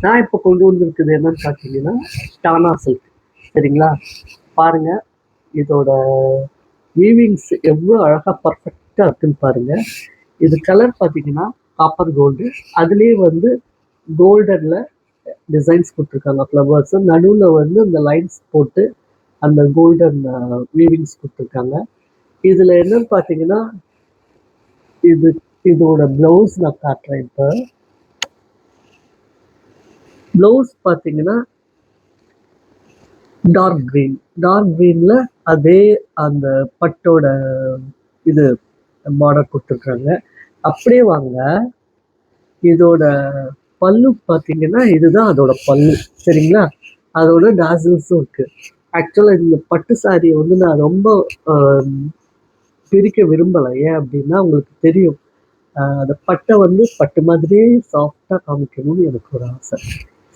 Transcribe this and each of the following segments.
நான் இப்போ கொண்டு வந்திருக்குது என்னன்னு பார்த்தீங்கன்னா டானா சில்க். சரிங்களா, பாருங்க இதோட வீவிங்ஸ் எவ்வளோ அழகாக பர்ஃபெக்டாக இருக்குன்னு பாருங்க. இது கலர் பார்த்தீங்கன்னா காப்பர் கோல்டு, அதுலேயே வந்து கோல்டனில் டிசைன்ஸ் கொடுத்துருக்காங்க, ஃப்ளவர்ஸ் நடுவில் வந்து இந்த லைன்ஸ் போட்டு அந்த கோல்டன் வீவிங்ஸ் கொடுத்துருக்காங்க. இதில் என்னன்னு பார்த்தீங்கன்னா இதோட ப்ளவுஸ் நான் காட்டுறேன். இப்போ ப்ளவுஸ் பார்த்தீங்கன்னா டார்க் க்ரீனில் அதே அந்த பட்டோட இது பார்டர் கொடுத்துருக்காங்க. அப்படியே வாங்க, இதோட பல்லு பார்த்தீங்கன்னா இதுதான் அதோட பல்லு. சரிங்களா, அதோட டாசில்ஸும் இருக்குது. ஆக்சுவலாக இந்த பட்டு சாரியை வந்து நான் ரொம்ப பிரிக்க விரும்பலை. ஏன் அப்படின்னா உங்களுக்கு தெரியும், அந்த பட்டை வந்து பட்டு மாதிரியே சாஃப்டாக காமிக்கணும்னு எனக்கு ஒரு ஆசை.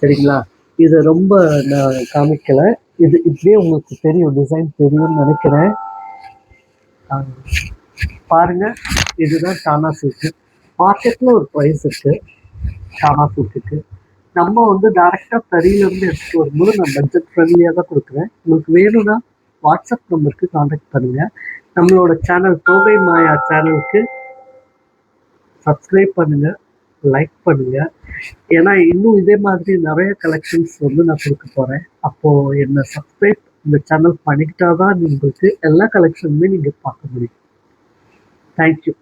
சரிங்களா, இதை ரொம்ப நான் காமிக்கலை. இப்படியே உங்களுக்கு தெரியும், டிசைன் தெரியும்னு நினைக்கிறேன். பாருங்க, இதுதான் டானா சில்க்கு. மார்க்கெட்டில் ஒரு ப்ரைஸ் இருக்குது டானா சில்க்குக்கு. நம்ம வந்து டேரெக்டாக தறியிலேருந்து எடுத்துகிட்டு வரும்போது நான் பட்ஜெட் ஃப்ரெண்ட்லியாக தான் கொடுக்குறேன். உங்களுக்கு வேணும்னா வாட்ஸ்அப் நம்பருக்கு கான்டாக்ட் பண்ணுங்கள். நம்மளோட சேனல் தோகை மாயா சேனலுக்கு சப்ஸ்கிரைப் பண்ணுங்கள், லைக் பண்ணுங்கள். ஏன்னா இன்னும் இதே மாதிரி நிறைய கலெக்ஷன்ஸ் வந்து நான் கொடுக்க போகிறேன். அப்போது என்னை சப்ஸ்கிரைப் இந்த சேனல் பண்ணிக்கிட்டா தான் உங்களுக்கு எல்லா கலெக்ஷனுமே நீங்கள் பார்க்க முடியும். தேங்க்யூ.